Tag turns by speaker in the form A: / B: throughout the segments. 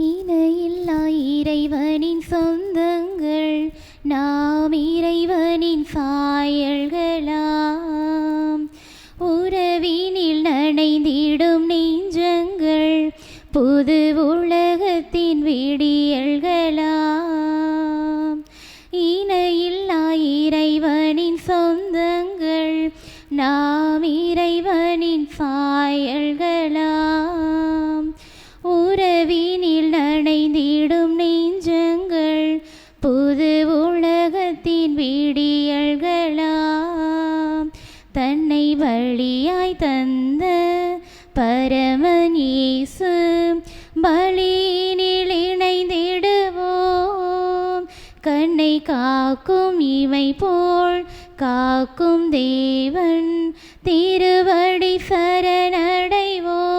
A: இணையில்லா இறைவனின் சொந்தங்கள், நாம் இறைவனின் சாயல்களாம். உறவினில் நனைந்திடும் நெஞ்சங்கள், புது உலகத்தின் விடியல்களாம். இணையில்லா இறைவனின் சொந்தங்கள், நாம் இறைவனின் சாயல்களாம். உறவினில் நனைந்திடும் நெஞ்சங்கள், புது உலகத்தின் விடியல்களாம். தன்னை பலியாய் தந்த பரமன் இயேசு பலியினில் இணைந்திடுவோம். கண்ணை காக்கும் இமை போல் காக்கும் தேவன் திருவடி சரணடைவோம்.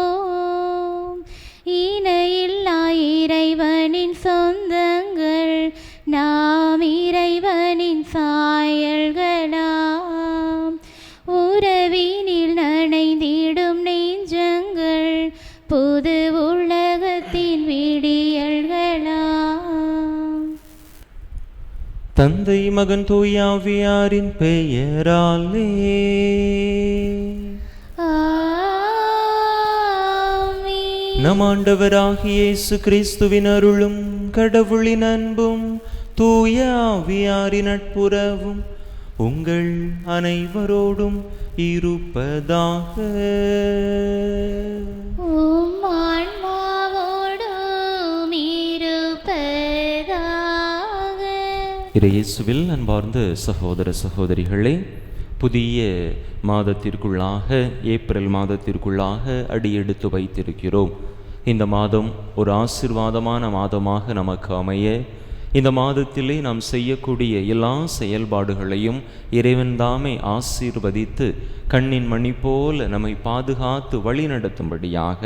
A: இணையில்லா இறைவனின் சொந்தங்கள், நாம் இறைவனின் சாயல்களாம். உறவினில் நனைந்திடும் நெஞ்சங்கள், புது உலகத்தின் விடியல்களாம்.
B: தந்தை மகன் தூயாவியாரின் பெயராலே நம் ஆண்டவராகிய இயேசு கிறிஸ்துவின் அருளும் கடவுளின் அன்பும் தூய ஆவியாரின் நட்புறவும் உங்கள் அனைவரோடும் இருப்பதாக. இயேசுவில் அன்பார்ந்த சகோதர சகோதரிகளே, புதிய மாதத்திற்குள்ளாக ஏப்ரல் மாதத்திற்குள்ளாக அடியெடுத்து வைத்திருக்கிறோம். இந்த மாதம் ஒரு ஆசீர்வாதமான மாதமாக நமக்கு அமைய, இந்த மாதத்திலே நாம் செய்யக்கூடிய எல்லா செயல்பாடுகளையும் இறைவன்தாமே ஆசீர்வதித்து கண்ணின் மணி போல நம்மை பாதுகாத்து வழிநடத்தும்படியாக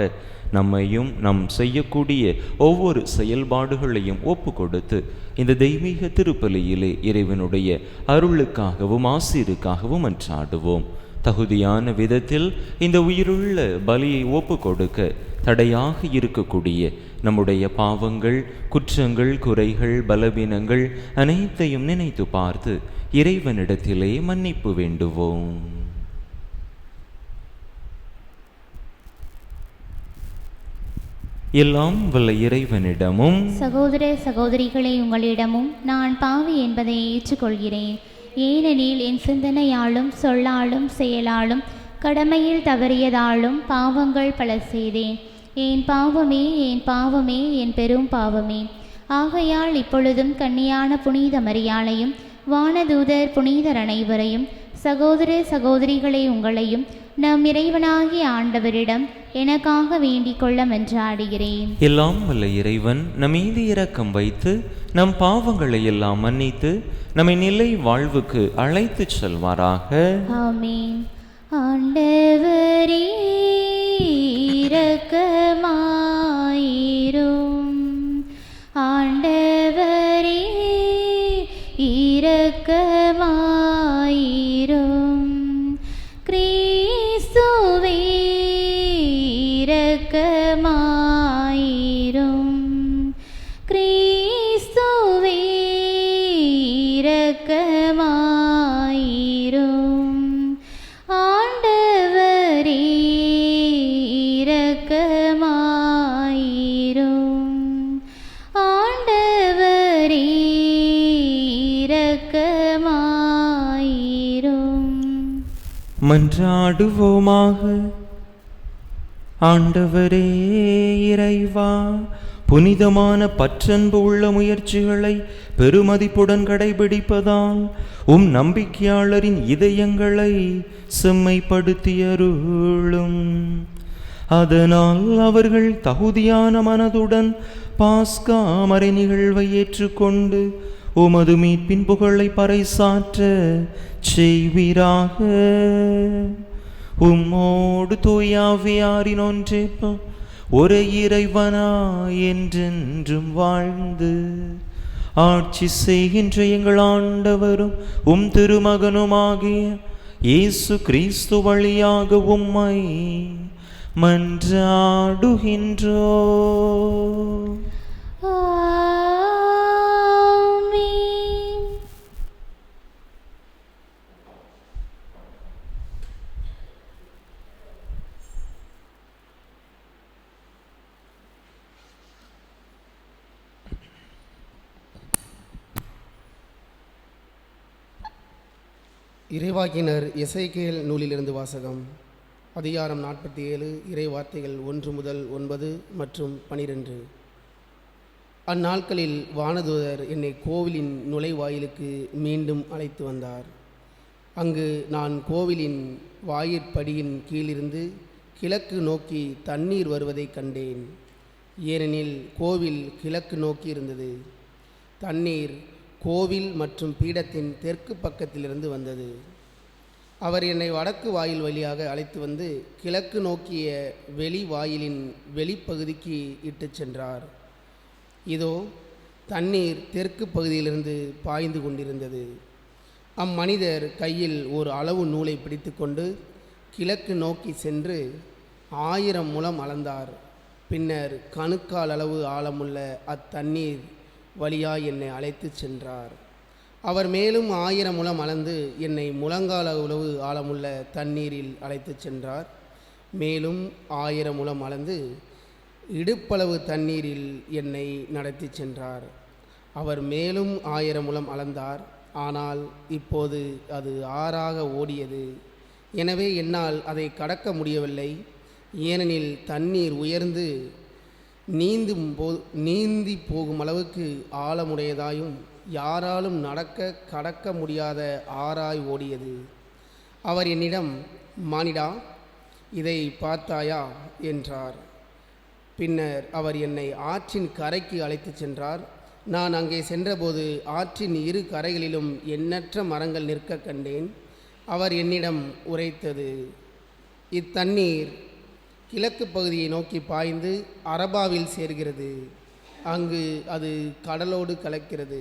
B: நம்மையும் நம் செய்யக்கூடிய ஒவ்வொரு செயல்பாடுகளையும் ஒப்பு கொடுத்து இந்த தெய்வீக திருப்பலியிலே இறைவனுடைய அருளுக்காகவும் ஆசீருக்காகவும் மன்றாடுவோம். தகுதியான விதத்தில் இந்த உயிருள்ள பலியை ஒப்பு கொடுக்க தடையாக இருக்கக்கூடிய நம்முடைய பாவங்கள், குற்றங்கள், குறைகள், பலவீனங்கள் அனைத்தையும் நினைத்து பார்த்து இறைவனிடத்திலே மன்னிப்பு வேண்டுவோம். எல்லாம் வல்ல இறைவனிடமும்
A: சகோதர சகோதரிகளை உங்களிடமும் நான் பாவி என்பதை ஏற்றுக்கொள்கிறேன். ஏனெனில் என் சிந்தனையாலும் சொல்லாலும் செயலாலும் கடமையில் தவறியதாலும் பாவங்கள் பல செய்தேன். என் பாவமே, என் பாவமே, என் பெரும் பாவமே. ஆகையால் இப்பொழுதும் கன்னியான புனித மரியாளையும் வானதூதர் புனிதர் அனைவரையும் சகோதர சகோதரிகளை உங்களையும் நம் இறைவனாகிய ஆண்டவரிடம் எனக்காக வேண்டிக் கொள்ள மன்றாடுகிறேன்.
B: எல்லாம் வல்ல இறைவன் நம் மீது இரக்கம் வைத்து நம் பாவங்களை எல்லாம் மன்னித்து நம்மை நிலை வாழ்வுக்கு அழைத்து செல்வாராக.
A: ஆமென். ஆண்டவரே இரக்கமாயிரும். ஆண்டவரே இரக்கமாயிரும். கிறிஸ்துவே இரக்கமாயிரும். கிறிஸ்துவே இரக்கமாயிரும். ஆண்டவரே இரக்கமாயிரும். ஆண்டவரே இரக்கமாயிரும்.
B: மன்றாடுவோமாக. ஆண்டவரே இறைவா, புனிதமான பற்றன்பு உள்ள முயற்சிகளை பெருமதிப்புடன் கடைபிடிப்பதால் உம் நம்பிக்கையாளரின் இதயங்களை செம்மைப்படுத்தியருளும். அதனால் அவர்கள் தகுதியான மனதுடன் பாஸ்கா மறை நிகழ்வை ஏற்றுக்கொண்டு உமது மீட்பின் புகழை பறைசாற்ற செய்வீராக. உம்மோடு தூயாவியாரின் ஒன்றேற்ப ஒரு இறைவனாய் என்றென்றும் வாழ்ந்து ஆட்சி செய்கின்ற எங்கள் ஆண்டவரும் உம் திருமகனுமாகிய இயேசு கிறிஸ்து வழியாக உம்மை மன்றாடுகின்றோம்.
A: ஆமென்.
C: இறைவாக்கினர் எசேக்கியேல் நூலிலிருந்து வாசகம். அதிகாரம் 47, இறை வார்த்தைகள் 1 முதல் 9 மற்றும் 12. அந்நாட்களில் வானதூதர் என்னை கோவிலின் நுழைவாயிலுக்கு மீண்டும் அழைத்து வந்தார். அங்கு நான் கோவிலின் வாயிற்படியின் கீழிருந்து கிழக்கு நோக்கி தண்ணீர் வருவதை கண்டேன். ஏனெனில் கோவில் கிழக்கு நோக்கி இருந்தது. தண்ணீர் கோவில் மற்றும் பீடத்தின் தெற்கு பக்கத்திலிருந்து வந்தது. அவர் என்னை வடக்கு வாயில் வழியாக அழைத்து வந்து கிழக்கு நோக்கிய வெளி வாயிலின் வெளிப்பகுதிக்கு இட்டு சென்றார். இதோ தண்ணீர் தெற்கு பகுதியிலிருந்து பாய்ந்து கொண்டிருந்தது. அம்மனிதர் கையில் ஒரு அளவு நூலை பிடித்து கொண்டு கிழக்கு நோக்கி சென்று 1000 முழம் அளந்தார். பின்னர் கணுக்கால் அளவு ஆழமுள்ள அத்தண்ணீர் வழியாய் என்னை அழைத்து சென்றார். அவர் மேலும் 1000 முழம் அளந்து என்னை முழங்கால் அளவு ஆழமுள்ள தண்ணீரில் அழைத்து சென்றார். மேலும் 1000 முழம் அளந்து இடுப்பளவு தண்ணீரில் என்னை நடத்தி சென்றார். அவர் மேலும் 1000 முழம் அளந்தார். ஆனால் இப்போது அது ஆறாக ஓடியது. எனவே என்னால் அதை கடக்க முடியவில்லை. ஏனெனில் தண்ணீர் உயர்ந்து நீந்தி போகும் அளவுக்கு ஆழமுடையதாயும் யாராலும் கடக்க முடியாத ஆறாய் ஓடியது. அவர் என்னிடம், மானிடா, இதை பார்த்தாயா என்றார். பின்னர் அவர் என்னை ஆற்றின் கரைக்கு அழைத்து சென்றார். நான் அங்கே சென்றபோது ஆற்றின் இரு கரைகளிலும் எண்ணற்ற மரங்கள் நிற்க கண்டேன். அவர் என்னிடம் உரைத்தது, இத்தண்ணீர் கிழக்கு பகுதியை நோக்கி பாய்ந்து அரபாவில் சேர்கிறது. அங்கு அது கடலோடு கலக்கிறது.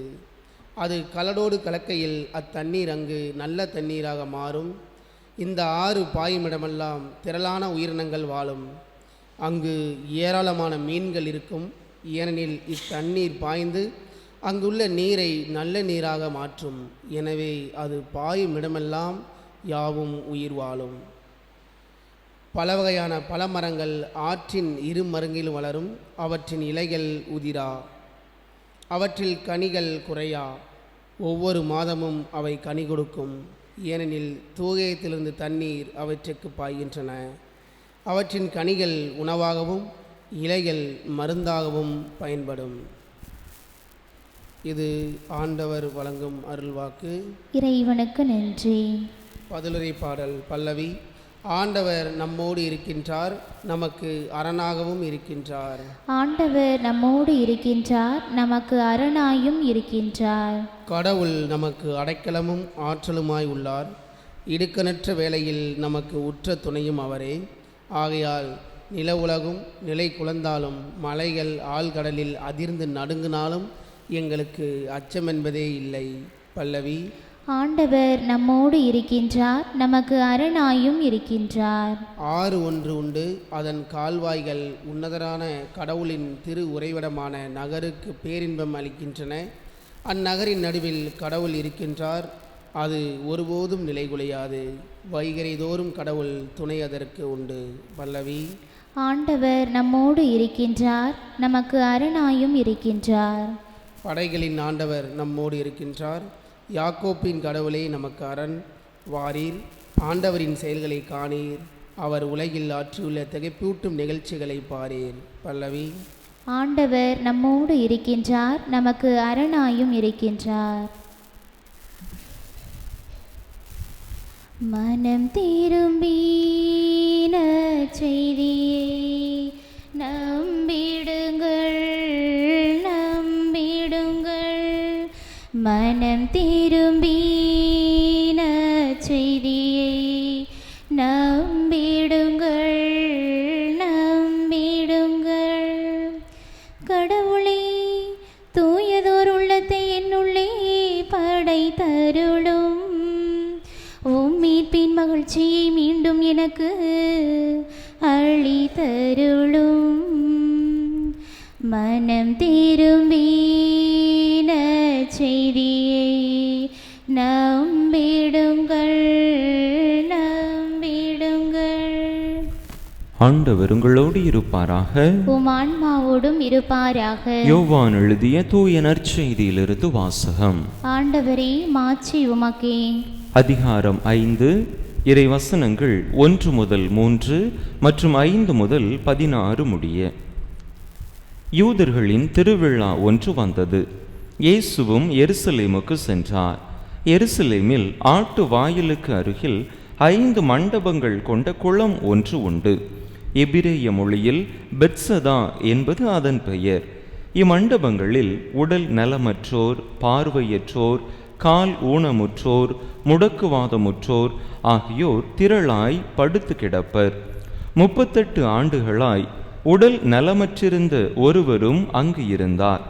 C: அது கடலோடு கலக்கையில் அத்தண்ணீர் அங்கு நல்ல தண்ணீராக மாறும். இந்த ஆறு பாயுமிடமெல்லாம் திரளான உயிரினங்கள் வாழும். அங்கு ஏராளமான மீன்கள் இருக்கும். ஏனெனில் இத்தண்ணீர் பாய்ந்து அங்குள்ள நீரை நல்ல நீராக மாற்றும். எனவே அது பாயுமிடமெல்லாம் யாவும் உயிர் வாழும். பல வகையான பழமரங்கள் ஆற்றின் இரு மருங்கில் வளரும். அவற்றின் இலைகள் உதிரா, அவற்றில் கனிகள் குறையா. ஒவ்வொரு மாதமும் அவை கனி கொடுக்கும். ஏனெனில் தூயத்திலிருந்து தண்ணீர் அவற்றுக்கு பாய்கின்றன. அவற்றின் கனிகள் உணவாகவும் இலைகள் மருந்தாகவும் பயன்படும். இது ஆண்டவர் வழங்கும் அருள்வாக்கு.
A: இறைவனுக்கு நன்றி.
C: பதிலுரை பாடல் பல்லவி. ஆண்டவர் நம்மோடு இருக்கின்றார், நமக்கு அரணாகவும் இருக்கின்றார்.
A: ஆண்டவர் நம்மோடு இருக்கின்றார், நமக்கு அரணாயும் இருக்கின்றார்.
C: கடவுள் நமக்கு அடைக்கலமும் ஆற்றலுமாய் உள்ளார். இடுக்கணற்ற வேளையில் நமக்கு உற்ற துணையும் அவரே. ஆகையால் நில உலகும் நிலை குலைந்தாலும் மலைகள் ஆழ்கடலில் அதிர்ந்து நடுங்கினாலும் எங்களுக்கு அச்சமென்பதே இல்லை. பல்லவி.
A: ஆண்டவர் நம்மோடு இருக்கின்றார், நமக்கு அரணாயும் இருக்கின்றார்.
C: ஆறு ஒன்று உண்டு, அதன் கால்வாய்கள் உன்னதரான கடவுளின் திரு உறைவிடமான நகருக்கு பேரின்பம் அளிக்கின்றன. அந்நகரின் நடுவில் கடவுள் இருக்கின்றார், அது ஒருபோதும் நிலைகுலையாது. வைகரை தோறும் கடவுள் துணை அதற்கு உண்டு. பல்லவி.
A: ஆண்டவர் நம்மோடு இருக்கின்றார், நமக்கு அரணாயும் இருக்கின்றார்.
C: படைகளின் ஆண்டவர் நம்மோடு இருக்கின்றார். யாக்கோப்பின் கடவுளே நமக்கு அரண். வாரீர், ஆண்டவரின் செயல்களை காணீர். அவர் உலகில் ஆற்றியுள்ள திகைப்பூட்டும் நிகழ்ச்சிகளை பாரீர். பல்லவி.
A: ஆண்டவர் நம்மோடு இருக்கின்றார், நமக்கு அரணாயும் இருக்கின்றார். மனம் திரும்பின செய்தியை நம்பிடுங்கள், நம்பிடுங்கள். மனம் திரும்பின செய்தியை நம்பிடுங்கள், நம்பிடுங்கள். கடவுளே, தூயதோர் உள்ளத்தை என்னுள்ளே படைத்தருளும். மீட்பின் மகிழ்ச்சியை மீண்டும் எனக்கு அளித்தருளும். மனம் திரும்பின செய்தியை நம்பிடுங்கள் நம்பிடுங்கள்.
B: ஆண்டவர் உங்களோடு இருப்பாராக.
A: உம் ஆன்மாவோடும் இருப்பாராக.
B: யோவான் எழுதிய தூய நற்செய்தியிலிருந்து வாசகம்.
A: ஆண்டவரே, மாட்சி உமக்கே.
B: அதிகாரம் 5, இறை வசனங்கள் 1 முதல் 3 மற்றும் 5 முதல் 16 முடிய. யூதர்களின் திருவிழா ஒன்று வந்தது. இயேசுவும் எருசலேமுக்கு சென்றார். எருசலேமில் ஆட்டு வாயிலுக்கு அருகில் 5 மண்டபங்கள் கொண்ட குளம் ஒன்று உண்டு. எபிரேய மொழியில் பெத்சதா என்பது அதன் பெயர். இம்மண்டபங்களில் உடல் நலமற்றோர், பார்வையற்றோர், கால் ஊனமுற்றோர், முடக்குவாதமுற்றோர் ஆகியோர் திரளாய் படுத்து கிடப்பர். 38 ஆண்டுகளாய் உடல் நலமற்றிருந்த ஒருவரும் அங்கு இருந்தார்.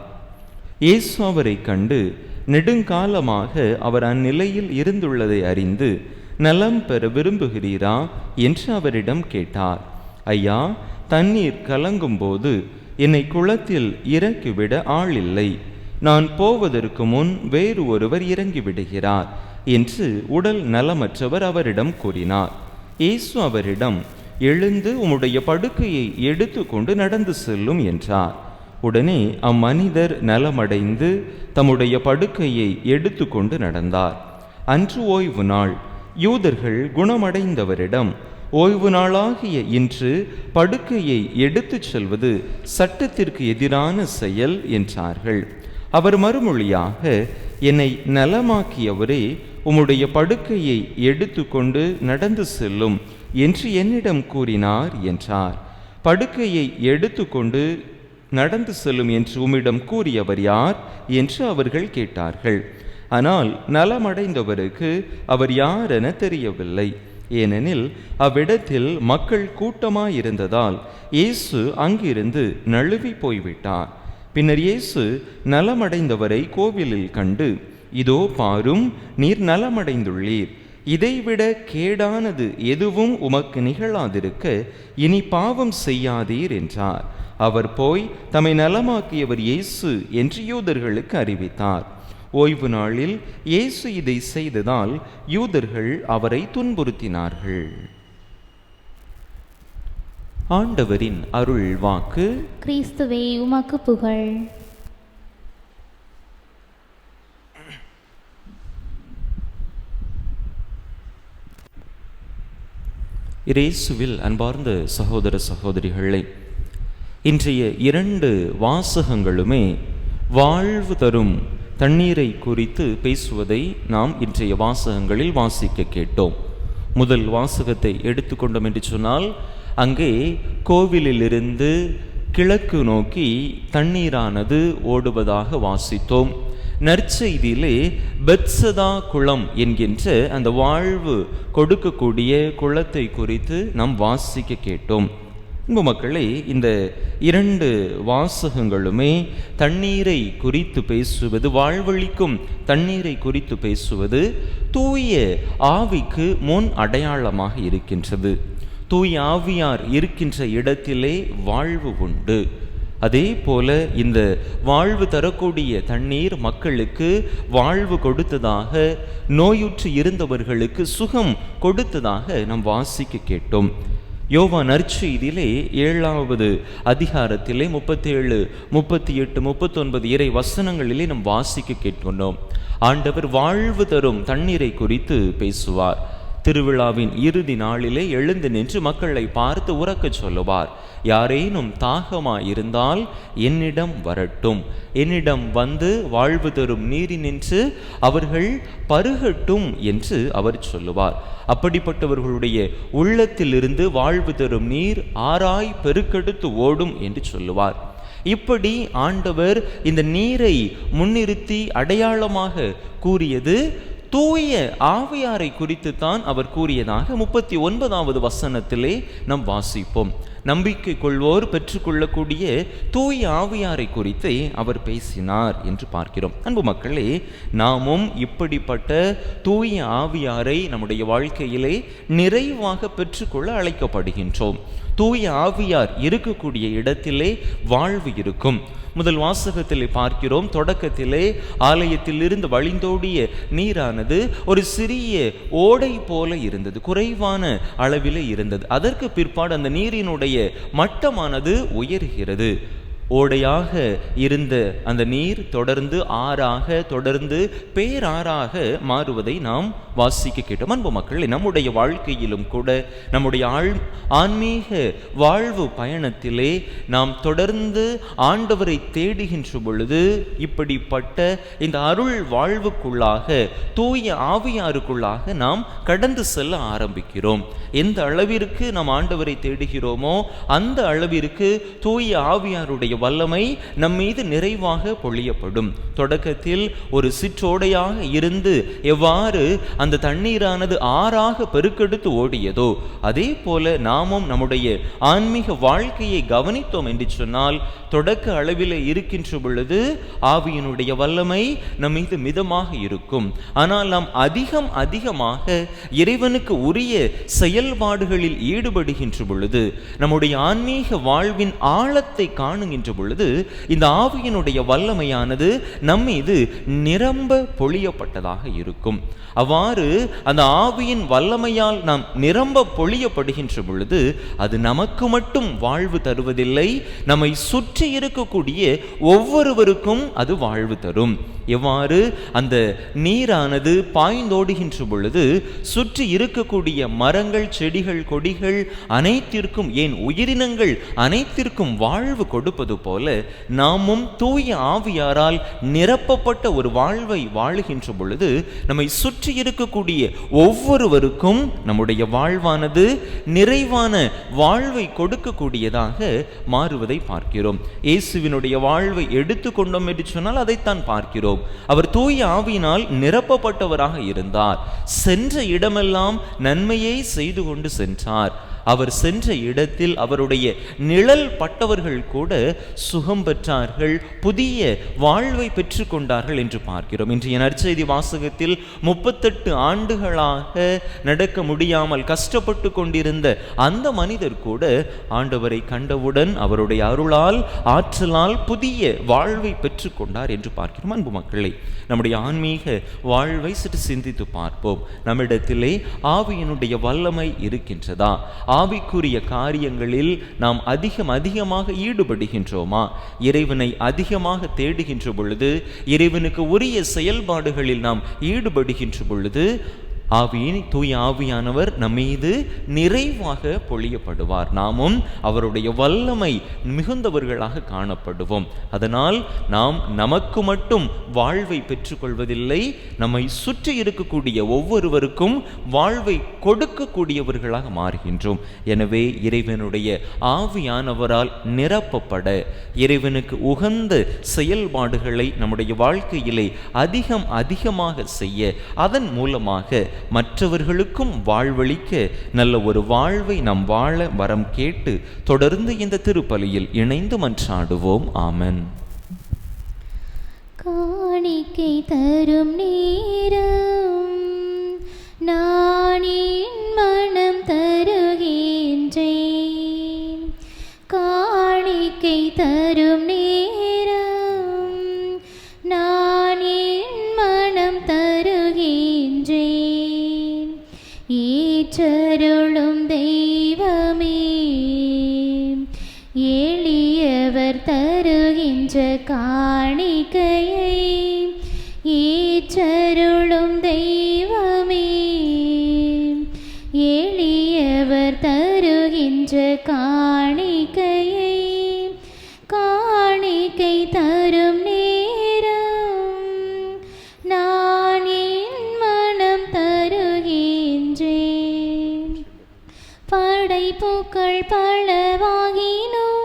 B: இயேசு அவரை கண்டு நெடுங்காலமாக அவர் அந்நிலையில் இருந்துள்ளதை அறிந்து, நலம் பெற விரும்புகிறீரா என்று அவரிடம் கேட்டார். ஐயா, தண்ணீர் கலங்கும் போது என்னை குளத்தில் இறக்கிவிட ஆள் இல்லை. நான் போவதற்கு முன் வேறு ஒருவர் இறங்கிவிடுகிறார் என்று உடல் நலமற்றவர் அவரிடம் கூறினார். இயேசு அவரிடம், எழுந்து உம்முடைய படுக்கையை எடுத்து கொண்டு நடந்து செல்லும் என்றார். உடனே அம்மனிதர் நலமடைந்து தம்முடைய படுக்கையை எடுத்து கொண்டு நடந்தார். அன்று ஓய்வு நாள். யூதர்கள் குணமடைந்தவரிடம், ஓய்வு நாளாகிய இன்று படுக்கையை எடுத்துச் செல்வது சட்டத்திற்கு எதிரான செயல் என்றார்கள். அவர் மறுமொழியாக, என்னை நலமாக்கியவரே உம்முடைய படுக்கையை எடுத்து கொண்டு நடந்து செல்லும் என்று என்னிடம் கூறினார் என்றார். படுக்கையை எடுத்து கொண்டு நடந்து செல்லும் என்று உம்மிடம் கூறியவர் யார் என்று அவர்கள் கேட்டார்கள். ஆனால் நலமடைந்தவருக்கு அவர் யார் என தெரியவில்லை. ஏனெனில் அவ்விடத்தில் மக்கள் கூட்டமாயிருந்ததால் இயேசு அங்கிருந்து நழுவி போய்விட்டார். பின்னர் இயேசு நலமடைந்தவரை கோவிலில் கண்டு, இதோ பாரும், நீர் நலமடைந்துள்ளீர். இதைவிட கேடானது எதுவும் உமக்கு நிகழாதிருக்க இனி பாவம் செய்யாதீர் என்றார். அவர் போய் தம்மை நலமாக்கியவர் இயேசு என்று யூதர்களுக்கு அறிவித்தார். ஓய்வு நாளில் இயேசு இதை செய்ததால் யூதர்கள் அவரை துன்புறுத்தினார்கள். ஆண்டவரின் அருள் வாக்கு.
A: கிறிஸ்துவே, உமக்கு புகழ்.
B: இயேசுவில் அன்பார்ந்த சகோதர சகோதரிகளே, இன்றைய 2 வாசகங்களுமே வாழ்வு தரும் தண்ணீரை குறித்து பேசுவதை நாம் இன்றைய வாசகங்களில் வாசிக்க கேட்டோம். முதல் வாசகத்தை எடுத்துக்கொண்டோம் என்று சொன்னால், அங்கே கோவிலிலிருந்து கிழக்கு நோக்கி தண்ணீரானது ஓடுவதாக வாசித்தோம். நற்செய்தியிலே பெத்சதா குளம் என்கின்ற அந்த வாழ்வு கொடுக்கக்கூடிய குளத்தை குறித்து நாம் வாசிக்க கேட்டோம். அன்பு மக்களே, இந்த 2 வாசகங்களுமே தண்ணீரை குறித்து பேசுவது, வாழ்வளிக்கும் தண்ணீரை குறித்து பேசுவது தூய ஆவிக்கு முன் அடையாளமாக இருக்கின்றது. தூய ஆவியார் இருக்கின்ற இடத்திலே வாழ்வு உண்டு. அதே போல இந்த வாழ்வு தரக்கூடிய தண்ணீர் மக்களுக்கு வாழ்வு கொடுத்ததாக, நோயுற்று இருந்தவர்களுக்கு சுகம் கொடுத்ததாக நாம் வாசிக்க கேட்டோம். யோவான் நற்செய்தியிலே 7வது அதிகாரத்திலே 37, 38, 39 இறை வசனங்களிலே நாம் வாசிக்க கேட்கணும். ஆண்டவர் வாழ்வு தரும் தண்ணீரை குறித்து பேசுவார். திருவிழாவின் இறுதி நாளிலே எழுந்து நின்று மக்களை பார்த்து உறக்கச் சொல்லுவார். யாரேனும் தாகமாயிருந்தால் என்னிடம் வரட்டும், என்னிடம் வந்து வாழ்வு தரும் நீரினின்று அவர்கள் பருகட்டும் என்று அவர் சொல்லுவார். அப்படிப்பட்டவர்களுடைய உள்ளத்திலிருந்து வாழ்வு தரும் நீர் ஆராய் பெருக்கெடுத்து ஓடும் என்று சொல்லுவார். இப்படி ஆண்டவர் இந்த நீரை முன்னிறுத்தி அடையாளமாக கூறியது தூய ஆவியாரை குறித்து தான் அவர் கூறியதாக 39வது வசனத்திலே நாம் வாசிப்போம். நம்பிக்கை கொள்வோர் பெற்றுக்கொள்ளக்கூடிய தூய ஆவியாரை குறித்தே அவர் பேசினார் என்று பார்க்கிறோம். அன்பு மக்களே, நாமும் இப்படிப்பட்ட தூய ஆவியாரை நம்முடைய வாழ்க்கையிலே நிறைவாக பெற்றுக்கொள்ள அழைக்கப்படுகின்றோம். தூய ஆவியார் இருக்கக்கூடிய இடத்திலே வாழ்வு இருக்கும். முதல் வாசகத்திலே பார்க்கிறோம், தொடக்கத்திலே ஆலயத்தில் இருந்து வழிந்தோடிய நீரானது ஒரு சிறிய ஓடை போல இருந்தது, குறைவான அளவிலே இருந்தது. அதற்கு பிற்பாடு அந்த நீரினுடைய மட்டமானது உயர்கிறது. ஓடையாக இருந்த அந்த நீர் தொடர்ந்து ஆறாக, தொடர்ந்து பேராறாக மாறுவதை நாம் வாசிக்க கேட்டோம். அன்பு மக்களே, நம்முடைய வாழ்க்கையிலும் கூட, நம்முடைய ஆன்மீக வாழ்வு பயணத்திலே நாம் தொடர்ந்து ஆண்டவரை தேடுகின்ற பொழுது இப்படிப்பட்ட இந்த அருள் வாழ்வுக்குள்ளாக, தூய ஆவியாருக்குள்ளாக நாம் கடந்து செல்ல ஆரம்பிக்கிறோம். எந்த அளவிற்கு நாம் ஆண்டவரை தேடுகிறோமோ அந்த அளவிற்கு தூய ஆவியாருடைய வல்லமை நம் மீது நிறைவாக பொழியப்படும். தொடக்கத்தில் ஒரு சிற்றோடையாக இருந்து எவ்வாறு அந்த தண்ணீரானது ஆறாக பெருக்கெடுத்து ஓடியதோ அதே போல நாமும் நம்முடைய ஆன்மீக வாழ்க்கையை கவனித்தோம் என்று சொன்னால், தொடக்க அளவில் இருக்கின்ற பொழுது ஆவியினுடைய வல்லமை நம் மீது மிதமாக இருக்கும். ஆனால் நாம் அதிகமாக இறைவனுக்கு உரிய செயல்பாடுகளில் ஈடுபடுகின்ற பொழுது, நம்முடைய ஆன்மீக வாழ்வின் ஆழத்தை காணுகின்ற பொழுது, இந்த ஆவியினுடைய வல்லமையானது நம் மீது நிரம்ப பொழியப்பட்டதாக இருக்கும். அவ்வாறு அந்த ஆவியின் வல்லமையால் நாம் நிரம்ப பொழியப்படுகின்ற பொழுது அது நமக்கு மட்டும் வாழ்வு தருவதில்லை, நம்மை சுற்றி இருக்கக்கூடிய ஒவ்வொருவருக்கும் அது வாழ்வு தரும். எவ்வாறு அந்த நீரானது பாய்ந்தோடுகின்ற பொழுது சுற்றி இருக்கக்கூடிய மரங்கள், செடிகள், கொடிகள் அனைத்திற்கும், ஏன் உயிரினங்கள் அனைத்திற்கும் வாழ்வு கொடுப்பது போல நாமும் தூய ஆவியாரால் நிரப்பப்பட்ட ஒரு வாழ்வை வாழுகின்ற பொழுது நம்மை சுற்றி இருக்கக்கூடிய ஒவ்வொருவருக்கும் நம்முடைய வாழ்வானது நிறைவான வாழ்வை கொடுக்கக்கூடியதாக மாறுவதை பார்க்கிறோம். இயேசுவினுடைய வாழ்வை எடுத்துக்கொண்டோம் என்று சொன்னால் அதைத்தான் பார்க்கிறோம். அவர் தூய ஆவியினால் நிரப்பப்பட்டவராக இருந்தார். சென்ற இடமெல்லாம் நன்மையை செய்து கொண்டு சென்றார். அவர் சென்ற இடத்தில் அவருடைய நிழல் பட்டவர்கள் கூட சுகம் பெற்றார்கள், புதிய வாழ்வை பெற்று கொண்டார்கள் என்று பார்க்கிறோம். இன்றைய நற்செய்தி வாசகத்தில் 38 ஆண்டுகளாக நடக்க முடியாமல் கஷ்டப்பட்டு கொண்டிருந்த அந்த மனிதர் கூட ஆண்டவரை கண்டவுடன் அவருடைய அருளால், ஆற்றலால் புதிய வாழ்வை பெற்று கொண்டார் என்று பார்க்கிறோம். அன்பு மக்களே, நம்முடைய ஆன்மீக வாழ்வை சற்று சிந்தித்து பார்ப்போம். நம்மிடத்திலே ஆவியினுடைய வல்லமை இருக்கின்றதா? ஆவிக்குரிய காரியங்களில் நாம் அதிகமாக ஈடுபடுகின்றோமா? இறைவனை அதிகமாக தேடுகின்ற பொழுது, இறைவனுக்கு உரிய செயல்பாடுகளில் நாம் ஈடுபடுகின்ற பொழுது தூய ஆவியானவர் நம்மீது நிறைவாக பொழியப்படுவார். நாமும் அவருடைய வல்லமை மிகுந்தவர்களாக காணப்படுவோம். அதனால் நாம் நமக்கு மட்டும் வாழ்வை பெற்றுக்கொள்வதில்லை, நம்மை சுற்றி இருக்கக்கூடிய ஒவ்வொருவருக்கும் வாழ்வை கொடுக்கக்கூடியவர்களாக மாறுகின்றோம். எனவே இறைவனுடைய ஆவியானவரால் நிரப்பப்பட, இறைவனுக்கு உகந்த செயல்பாடுகளை நம்முடைய வாழ்க்கையிலே அதிகமாக செய்ய, அதன் மூலமாக மற்றவர்களுக்கும் வாழ்வளிக்க நல்ல ஒரு வாழ்வை நாம் வாழ வரம் கேட்டு தொடர்ந்து இந்த திருப்பலியில் இணைந்து மன்றாடுவோம். ஆமென்.
A: காணிக்கை தரும் நேரம் நான் என் மனம் தருகின்றேன். காணிக்கை தரும் நேரம் நான் என் மனம் தருகின்றேன். ஏற்றருளும் தெய்வமே, எளியவர் தருகின்ற காணிக்கையை ஏற்றருளும் தெய்வமே, எளியவர் தருகின்ற காணிக்கையை காணிக்கை தரும் நேரம் நான் என் மனம் தருகின்றேன். படைப்புக்கள் பலவாகினும்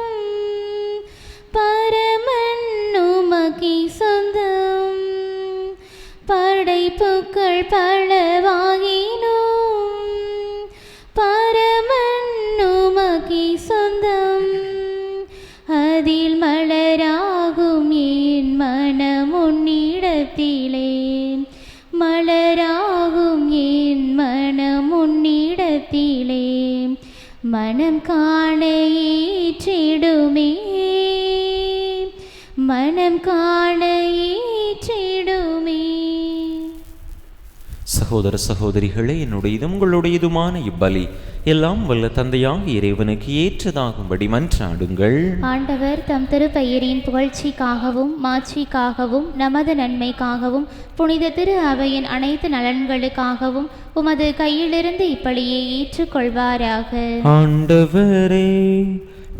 A: பரமன் உமக்கே சொந்த மனம் காண ஈற்றிடுமே, மனம் காண ஈற்றிடுமே.
B: சகோதர சகோதரிகளே, என்னுடையதும் உங்களுடையதுமான இப்பலி எல்லாம் வல்ல தந்தையாகிய இறைவனுக்கு ஏற்றதாகும்படி மன்றாடுங்கள்.
A: ஆண்டவர் தம் திருப்பெயரின் புகழ்ச்சிக்காகவும் மாட்சிக்காகவும் நமது நன்மைக்காகவும் புனித திரு அவையின் அனைத்து நலன்களுக்காகவும் உமது கையிலிருந்து இப்பலியை ஏற்றுக்கொள்வாராக.
B: ஆண்டவரே,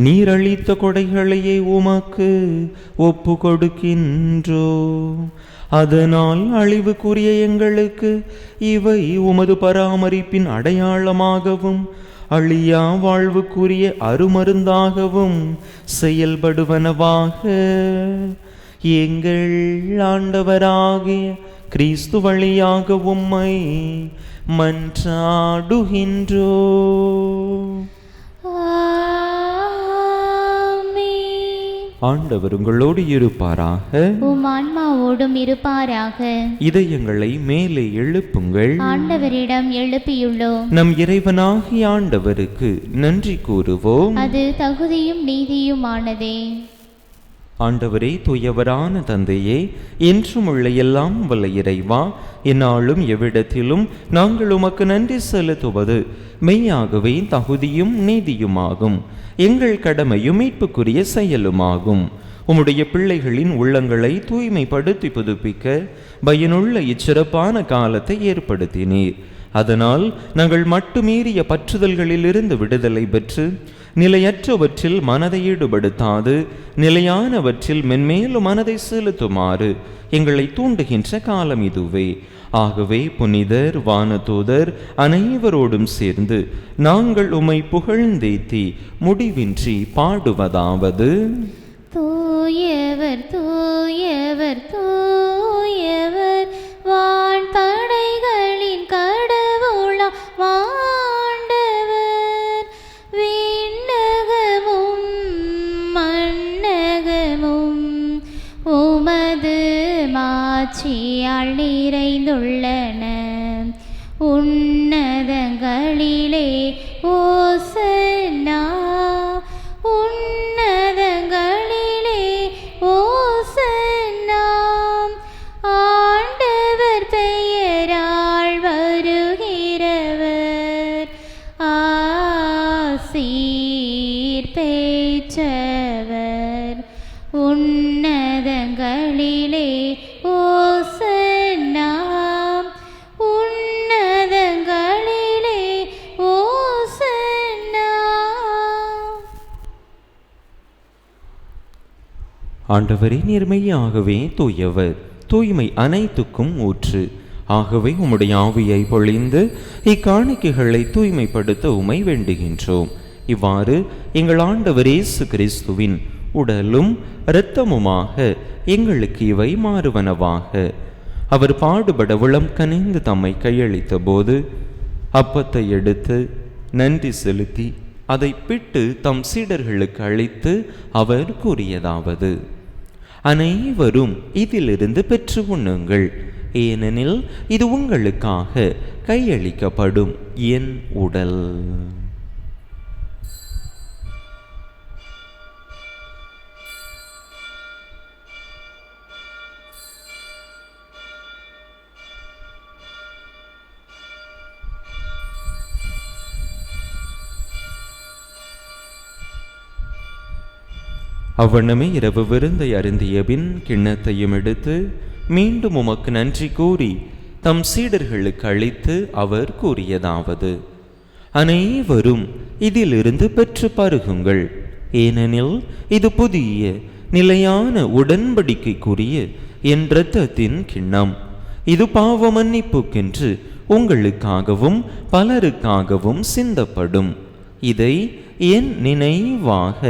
B: நீர் அளித்த கொடைகளையே உமக்கு ஒப்பு கொடுக்கின்றோ. அதனால் அழிவுக்குரிய எங்களுக்கு இவை உமது பராமரிப்பின் அடையாளமாகவும் அழியா வாழ்வுக்குரிய அருமருந்தாகவும் செயல்படுவனவாக. எங்கள் ஆண்டவராகிய கிறிஸ்து வழியாக உம்மை மன்றாடுகின்றோ. ஆண்டவர் உங்களோடு இருப்பாராக,
A: உம் ஆன்மாவோடும் இருப்பாராக.
B: இதயங்களை மேலே எழுப்புங்கள்.
A: ஆண்டவரிடம் எழுப்பியுள்ளோம்.
B: நம் இறைவனாகிய ஆண்டவருக்கு நன்றி கூறுவோம்.
A: அது தகுதியும் நீதியுமானதே.
B: ஆண்டவரே, தூயவரான தந்தையே, என்றும் உள்ள எல்லாம் வல்ல இறைவா, எந்நாளும் எவ்விடத்திலும் நாங்கள் உமக்கு நன்றி செலுத்துவது மெய்யாகவே தகுதியும் நீதியுமாகும். எங்கள் கடமையும் மீட்புக்குரிய செயலுமாகும். உம்முடைய பிள்ளைகளின் உள்ளங்களை தூய்மைப்படுத்தி புதுப்பிக்க பயனுள்ள இச்சிறப்பான காலத்தை ஏற்படுத்தினீர். அதனால் நாங்கள் மட்டுமீறிய பற்றுதல்களிலிருந்து விடுதலை பெற்று நிலையற்றவற்றில் மனதை ஈடுபடுத்தாது நிலையானவற்றில் மென்மேலும் மனதை செலுத்துமாறு எங்களை தூண்டுகின்ற காலம் இதுவே. ஆகவே புனிதர் வானதூதர் அனைவரோடும் சேர்ந்து நாங்கள் உம்மை புகழ்ந்தேத்தி முடிவின்றி பாடுவதாவது:
A: தூயவர் தூயவர் தூயவர், வான் படைகளின் கடவுளாம் ஆண்டவர். விண்ணகமும் மண்ணகமும் உமது மாட்சியால் நிறைந்துள்ளன. உன்னதங்களிலே ஓசன்னா, உன்னதங்களிலே ஓசன்னா. ஆண்டவர் பெயரால் வருகிறவர் ஆசீர் பெற்றவர். உன்னதங்களிலே ஓசன்னா, உன்னதங்களிலே ஓசன்னா.
B: ஆண்டவரே, நேர்மையாகவே தூயவர், தூய்மை அனைத்துக்கும் ஊற்று. ஆகவே உம்முடைய ஆவியை பொழிந்து இக்காணிக்கைகளை தூய்மைப்படுத்த உம்மை வேண்டுகின்றோம். இவ்வாறு எங்கள் ஆண்டவர் இயேசு கிறிஸ்துவின் உடலும் இரத்தமுமாக எங்களுக்கு இவை மாறுவனவாக. அவர் பாடுபட உளம் கனிந்து தம்மை கையளித்த போது அப்பத்தை எடுத்து நன்றி செலுத்தி அதை பிட்டு தம் சீடர்களுக்கு அளித்து அவர் கூறியதாவது: அனைவரும் இதிலிருந்து பெற்று உண்ணுங்கள், ஏனெனில் இது உங்களுக்காக கையளிக்கப்படும் என் உடல். அவ்வண்ணமே இரவு விருந்தை அருந்திய பின் கிண்ணத்தையும் எடுத்து மீண்டும் உமக்கு நன்றி கூறி தம் சீடர்களுக்கு அளித்து அவர் கூறியதாவது: அனைவரும் இதிலிருந்து பெற்று பருகுங்கள், ஏனெனில் இது புதிய நிலையான உடன்படிக்கைக்குரிய என் இரத்தத்தின் கிண்ணம். இது பாவ மன்னிப்புக்கென்று உங்களுக்காகவும் பலருக்காகவும் சிந்தப்படும். இதை என் நினைவாக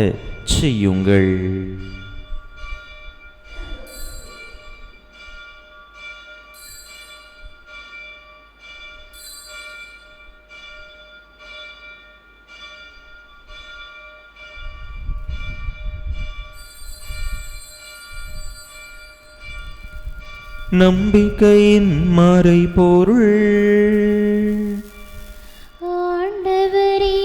B: செய்யுங்கள். நம்பிக்கையின் மறைபொருள்.
A: ஆண்டவரே,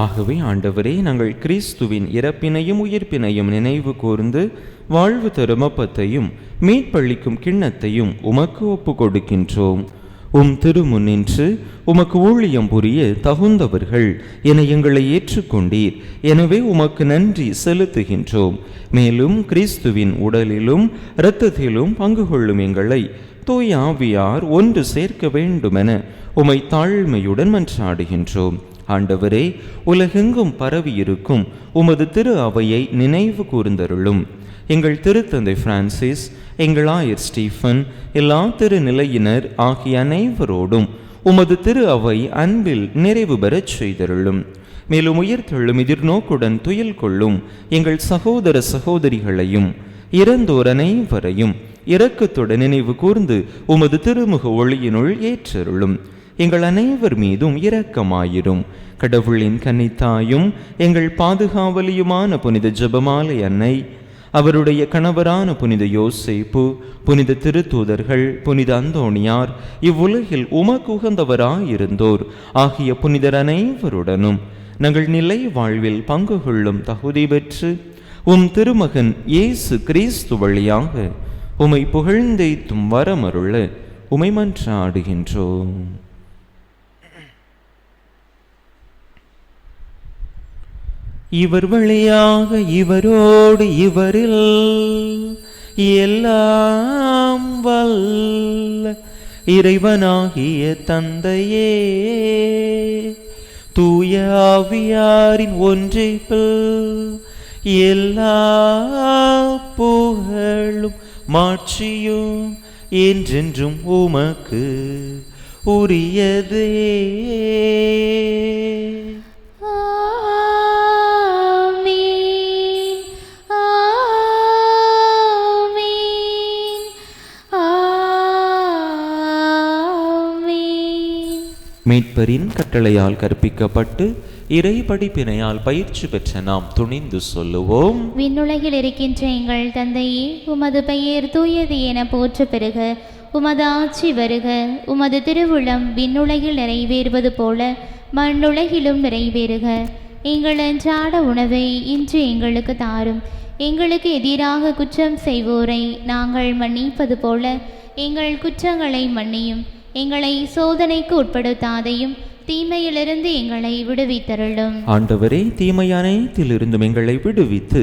B: ஆகவே ஆண்டவரே, நாங்கள் கிறிஸ்துவின் இறப்பினையும் உயிர்ப்பினையும் நினைவு கூர்ந்து வாழ்வு தரும் அப்பத்தையும் மீட்பளிக்கும் கிண்ணத்தையும் உமக்கு ஒப்பு கொடுக்கின்றோம். உம் திருமுன்னின்று உமக்கு ஊழியம் புரிய தகுந்தவர்கள் என எங்களை ஏற்றுக்கொண்டீர். எனவே உமக்கு நன்றி செலுத்துகின்றோம். மேலும் கிறிஸ்துவின் உடலிலும் இரத்தத்திலும் பங்கு கொள்ளும் எங்களை தூய ஆவியார் ஒன்று சேர்க்க வேண்டுமென உமை தாழ்மையுடன் மன்றாடுகின்றோம். ஆண்டவரே, உலகெங்கும் பரவியிருக்கும் உமது திரு அவையை நினைவு கூர்ந்தருளும். எங்கள் திருத்தந்தை பிரான்சிஸ், எங்கள் ஆயர் ஸ்டீஃபன், எல்லா திருநிலையினர் ஆகிய அனைவரோடும் உமது திரு அவை அன்பில் நிறைவு பெறச் செய்தருளும். மேலும் உயிர்த்தெழும் எதிர்நோக்குடன் துயில் கொள்ளும் எங்கள் சகோதர சகோதரிகளையும் இறந்தோர் அனைவரையும் இரக்கத்துடன் நினைவு கூர்ந்து உமது திருமுக ஒளியினுள் ஏற்றருளும். எங்கள் அனைவர் மீதும் இரக்கமாயிரும். கடவுளின் கன்னித்தாயும் எங்கள் பாதுகாவலியுமான புனித ஜெபமாலை அன்னை, அவருடைய கணவரான புனித யோசேப்பு, புனித திருத்தூதர்கள், புனித அந்தோணியார், இவ்வுலகில் உமக்கு உகந்தவராயிருந்தோர் ஆகிய புனிதர் அனைவருடனும் நாங்கள் நிலை வாழ்வில் பங்கு கொள்ளும் தகுதி பெற்று உம் திருமகன் இயேசு கிறிஸ்து வழியாக உமை புகழ்ந்தேத்தும் வரமருள உமை மன்றாடுகின்றோம். இவர் வழியாக இவரோடு இவரில் எல்லாம் வல்ல இறைவனாகிய தந்தையே, தூய ஆவியாரின் ஒன்றிப்பில் எல்லா புகழும் மாட்சியும் என்றென்றும் உமக்கு உரியதே. மீட்பரின் கட்டளையால் கற்பிக்கப்பட்டு இறை படிப்பினையால் பயிற்சி பெற்ற நாம் துணிந்து சொல்லுவோம்.
A: விண்ணுலகில் இருக்கின்ற எங்கள் தந்தையே, உமது பெயர் தூயது என போற்ற பெறுக. உமது ஆட்சி வருக. உமது திருவுளம் விண்ணுலகில் நிறைவேறுவது போல மண்ணுலகிலும் நிறைவேறுக. எங்கள் அன்றாட உணவை இன்று எங்களுக்கு தாரும். எங்களுக்கு எதிராக குற்றம் செய்வோரை நாங்கள் மன்னிப்பது போல எங்கள் குற்றங்களை மன்னியும். எங்களை சோதனைக்கு உட்படுத்தாதையும் தீமையிலிருந்து எங்களை விடுவித்தருளும்.
B: ஆண்டவரே, தீமை அனைத்திலிருந்தும் எங்களை விடுவித்து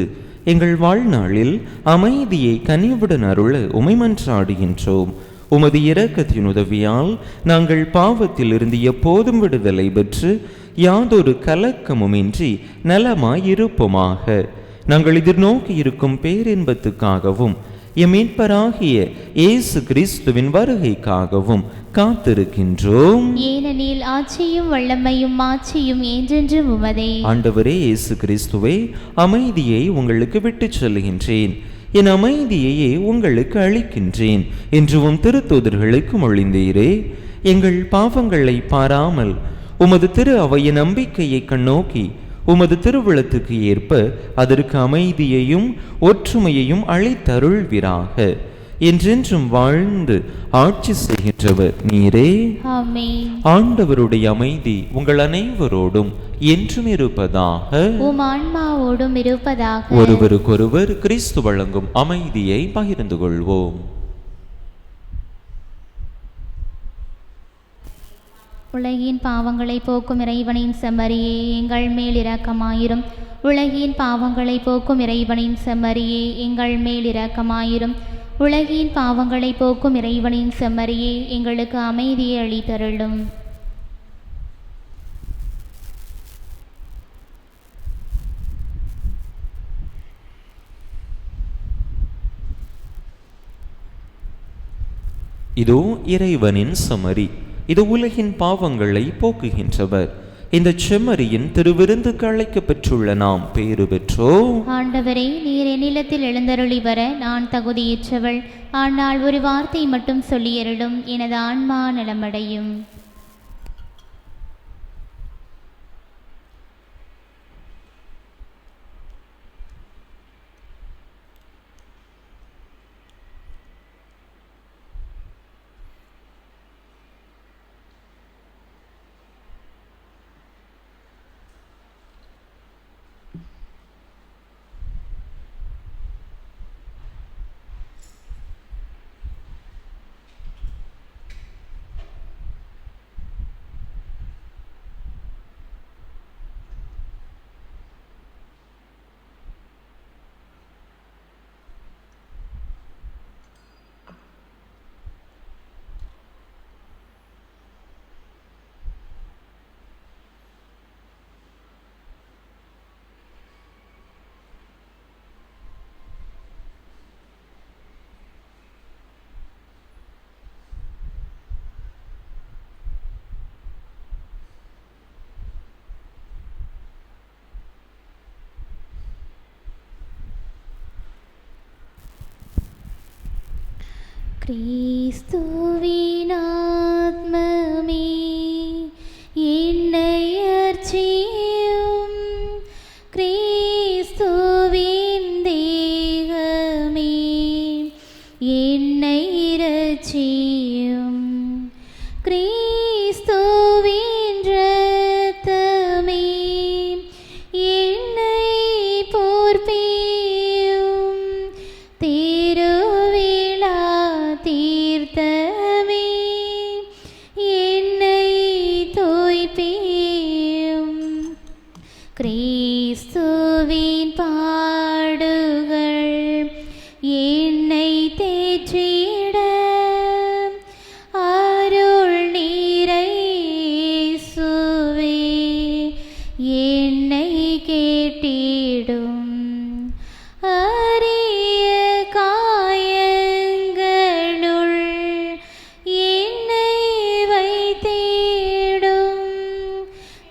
B: எங்கள் வாழ்நாளில் அமைதியை கனிவுடன் அருள உமை மன்றாடுகின்றோம். உமது இரக்கத்தின் உதவியால் நாங்கள் பாவத்திலிருந்து எப்போதும் விடுதலை பெற்று யாதொரு கலக்கமுமின்றி நலமாயிருப்போமாக. நாங்கள் எதிர்நோக்கி இருக்கும் பேரின்பத்துக்காகவும் எம் மீட்பராகிய இயேசு கிறிஸ்துவின் வருகைக்காகவும் காத்திருக்கின்றோம்.
A: ஏனெனில் ஆட்சியும் வல்லமையும் மாட்சியும் என்றென்றும் உமதே.
B: ஆண்டவரே இயேசு கிறிஸ்துவே, அமைதியை உங்களுக்கு விட்டுச் செல்கின்றேன், என் அமைதியையே உங்களுக்கு அளிக்கின்றேன் என்று உம் திருத்தூதர்களுக்கு மொழிந்தீரே. எங்கள் பாவங்களை பாராமல் உமது திரு அவையின் நம்பிக்கையை கண்ணோக்கி உமது திருவுளத்துக்கு ஏற்ப அதற்கு அமைதியையும் ஒற்றுமையையும் அளித்தருள்வீராக. என்றென்றும் வாழ்ந்து ஆட்சி செய்கின்றவர் நீரே.
A: ஆமென்.
B: ஆண்டவருடைய அமைதி உங்கள் அனைவரோடும் என்றும் இருப்பதாக.
A: உம் ஆன்மாவோடும் இருப்பதாக.
B: ஒருவருக்கொருவர் கிறிஸ்து வழங்கும் அமைதியை பகிர்ந்து கொள்வோம்.
A: உலகின் பாவங்களை போக்கும் இறைவனின் செம்மறியே, எங்கள் மேல் இரக்கமாயிரும். உலகின் பாவங்களை போக்கும் இறைவனின் செம்மறியே, எங்கள் மேல் இரக்கமாயிரும். உலகின் பாவங்களை போக்கும் இறைவனின் செம்மறியே, எங்களுக்கு அமைதியை அளித்தருளும்.
B: இதோ இறைவனின் செம்மறி, இது உலகின் பாவங்களை போக்குகின்றவர். இந்த செம்மறியின் திருவிருந்துக்கு அழைக்கப்பெற்றுள்ள நாம் பேறு பெற்றோம்.
A: ஆண்டவரே, நீர் என்னிடத்தில் எழுந்தருளி வர நான் தகுதியற்றவள். ஆனால் ஒரு வார்த்தை மட்டும் சொல்லியருளும், எனது ஆன்மா நலமடையும். கிறிஸ்துவின் ஆத்மமே என்னை அர்ச்சியும், கிறிஸ்துவின் தேகமே என்னை இரட்சியும், கிறிஸ்துவின் இரத்தமே என்னை போர்ப்பியும், திருவிழா தீர்த்தமே என்னை தோய்ப்பியும், கிறிஸ்துவின் பாடுகள் என்னை தேற்றிட, அருள் நீரை இயேசுவே என்னை கேட்டிடும், அரிய காயங்களுள் என்னை வைத்திடும்,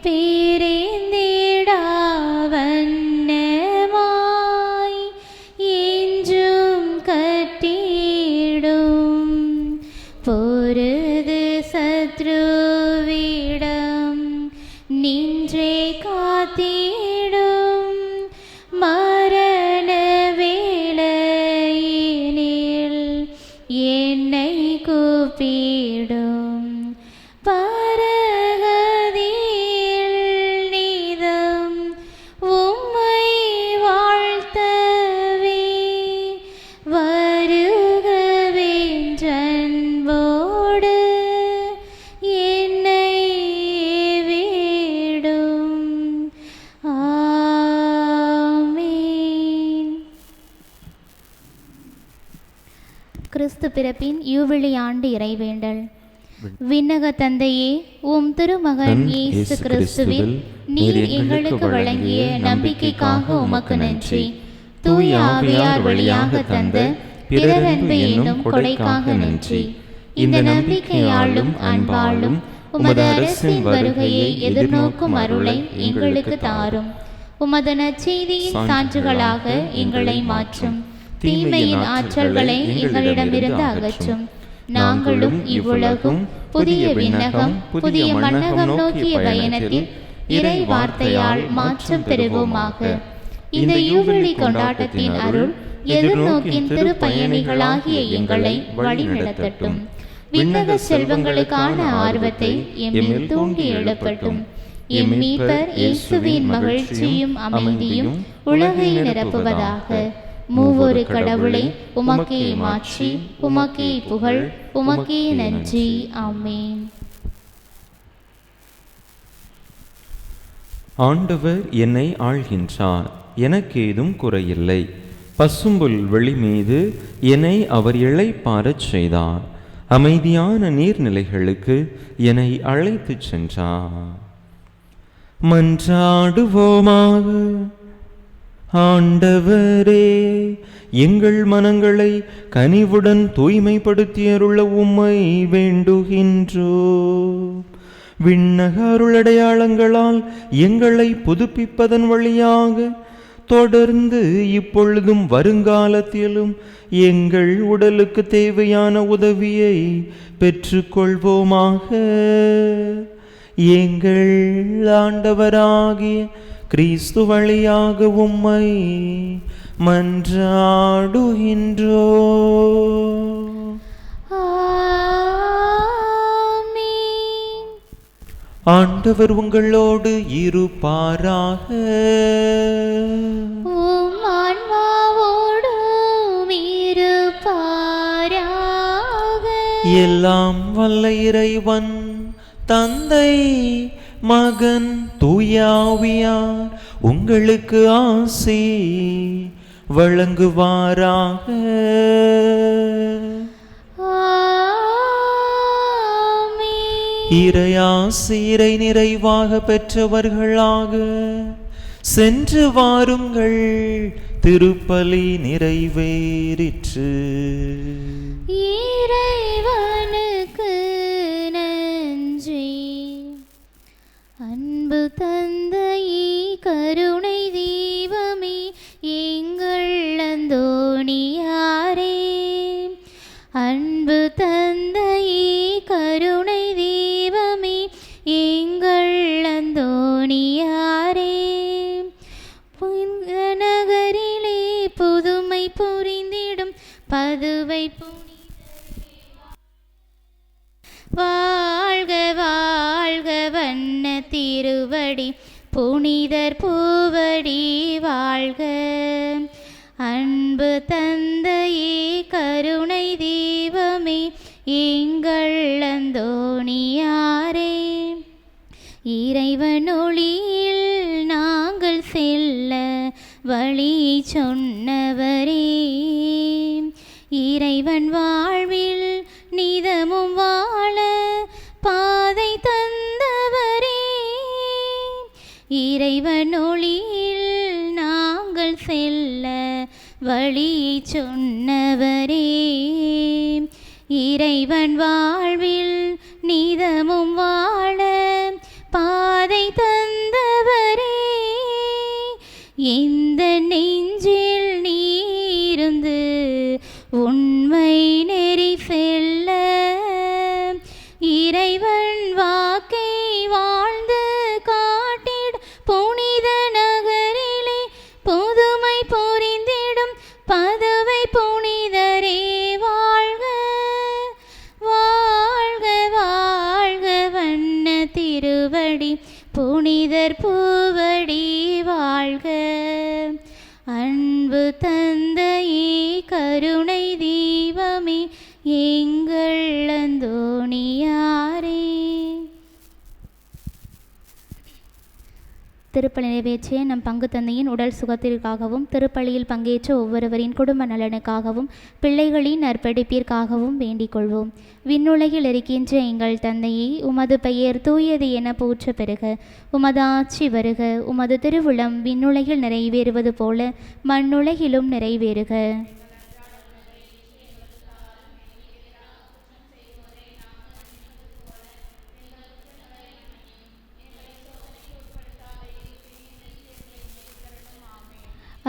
A: பிரிந்திடா வண்ணமாய் என்றும் கட்டிடும், பொருது சத்ருவிடம் நின்றே காத்திடும், மரண வேளையினில் என்னை கூப்பிடும், பரகதியில் நீதம் உம்மை வாழ்த்தவே, வருகவென்றன்போடு என்னை விடும். ஆமென். கிறிஸ்து பிறப்பின் யூபிலி ஆண்டு இறைவேண்டல். விண்ணக தந்தையே, உம் திருமகன் இயேசு கிறிஸ்துவில் நீர் எங்களுக்கு வழங்கிய நம்பிக்கைக்காக உமக்கு நன்றி. தூய ஆவியார் வழியாக தந்த பிறரன்பு என்னும் கொடைக்காக நன்றி. இந்த நம்பிக்கையாலும் அன்பாலும் உமது அரசின் வருகையை எதிர்நோக்கும் அருளை எங்களுக்கு தாரும். உமது நற்செய்தியின் சான்றுகளாக எங்களை மாற்றும். தீமையின் ஆற்றல்களை எங்களிடமிருந்து அகற்றும். நாங்களும் இவ்வுலகும் புதிய விண்ணகம் புதிய மண்ணகம் நோக்கிய பயணத்தில் இறை வார்த்தையால் மாற்றம் பெறுவோமாக. இந்த யூபிலி கொண்டாட்டத்தின் அருள் எதிர்நோக்கின் திருப்பயணிகளாகிய எங்களை வழிநடத்தட்டும். விண்ணக செல்வங்களுக்கான ஆர்வத்தை எம்மில் தூண்டி எழுப்பட்டும். எம் மீட்பர் இயேசுவின் மகிழ்ச்சியும் அமைதியும் உலகை நிரப்புவதாக. மூவொரு கடவுளை உமக்கே மாற்றி, உமக்கே புகழ், உமக்கே நன்றி. ஆமென்.
B: ஆண்டவர் என்னை ஆள்கின்றார், எனக்கேதும் குறையில்லை. பசும்புல் வெளி மீது என்னை அவர் இளைப்பாறச் செய்தார். அமைதியான நீர்நிலைகளுக்கு என்னை அழைத்துச் சென்றார். மன்றாடுவோமாக. ஆண்டவரே, எங்கள் மனங்களை கனிவுடன் தூய்மைப்படுத்தியருள உம்மை வேண்டுகின்றோ. விண்ணக அருளடையாளங்களால் எங்களை புதுப்பிப்பதன் வழியாக தொடர்ந்து இப்பொழுதும் வருங்காலத்திலும் எங்கள் உடலுக்கு தேவையான உதவியை பெற்றுக்கொள்வோமாக. எங்கள் ஆண்டவராகிய கிறிஸ்து வழியாக உம்மை மன்றாடுகின்றோ.
A: ஆமென்.
B: ஆண்டவர் உங்களோடு இருப்பாராக.
A: உம் ஆன்மாவோடும் இருப்பாராக.
B: எல்லாம் வல்ல இறைவன் தந்தை மகன் தூயாவியார் உங்களுக்கு ஆசி வழங்குவாராக. இறையாசி இறை நிறைவாக பெற்றவர்களாக சென்று வாருங்கள். திருப்பலி நிறைவேறிற்று.
A: இறைவனுக்கு நன்றி. அன்பு தந்தையே, கருணை தீபமே, எங்கள் அந்தோணியாரே, அன்பு திருவடி புனிதர் பூவடி வாழ்க. அன்பு தந்தையே, கருணை தெய்வமே, எங்கள் அந்தோணியாரே, இறைவன் ஒளியில் நாங்கள் செல்ல வழி சொன்னவரே, இறைவன் வாழ்வில் நிதமும் வாழ பாதை தந்தவரே, இறைவன் ஒளியில் நாங்கள் செல்ல வழி சொன்னவரே, இறைவன் வாழ்வில் நிதமும் வாழ பாதை தந்தவரே, இந்த நெஞ்சில் நீருந்து உண்மை நெறி செல்ல இறைவன் வாக்கை வாழ்ந்து காட்டிட புனித நகரிலே புதுமை புரிந்திடும் பதுவை புனிதரே வாழ்க. வாழ்க வாழ்க வண்ண திருவடி புனிதர் பூவடி வாழ்க. அன்பு தந்தையே, கருணை தெய்வமே, எங்கள் அந்தோணியாரே. திருப்பலி நிறைவேற்றிய நம் பங்கு தந்தையின் உடல் சுகத்திற்காகவும் திருப்பலியில் பங்கேற்ற ஒவ்வொருவரின் குடும்ப நலனுக்காகவும் பிள்ளைகளின் நற்படிப்பிற்காகவும் வேண்டிக் கொள்வோம். விண்ணுலகில் இருக்கின்ற எங்கள் தந்தையே, உமது பெயர் தூயது என போற்ற பெறுக. உமது ஆட்சி வருக. உமது திருவுளம் விண்ணுலகில் நிறைவேறுவது போல மண்ணுலகிலும் நிறைவேறுக.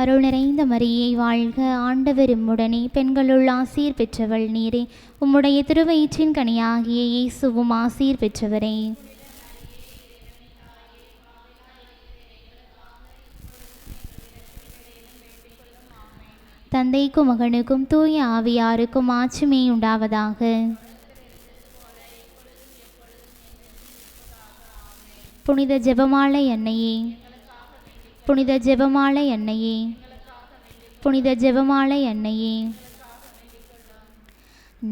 A: அருள் நிறைந்த மரியே வாழ்க. ஆண்டவர் உம்முடனே, பெண்களுள் ஆசீர் பெற்றவள் நீரே. உம்முடைய திருவயிற்றின் கனியாகிய இயேசுவும் ஆசீர் பெற்றவரே. தந்தைக்கும் மகனுக்கும் தூய ஆவியாருக்கும் ஆட்சிமை உண்டாவதாக. புனித ஜெபமாலை அன்னையே, புனித ஜெபமாலை அன்னையே, புனித ஜெபமாலை அன்னையே,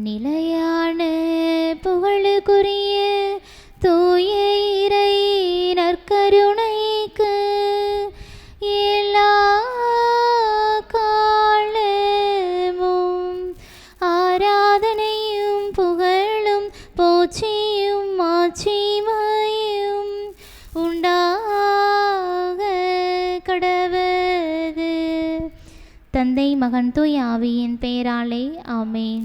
A: நிலையான புகழுக்குரிய தூய இறை நற்கருணைக்கு எல்லா காலமும் ஆராதனையும் புகழும் போற்றியும் ஆட்சிமையும் உண்டாக கடவது. தந்தை மகன் தூய ஆவியின் பெயராலே ஆமென்.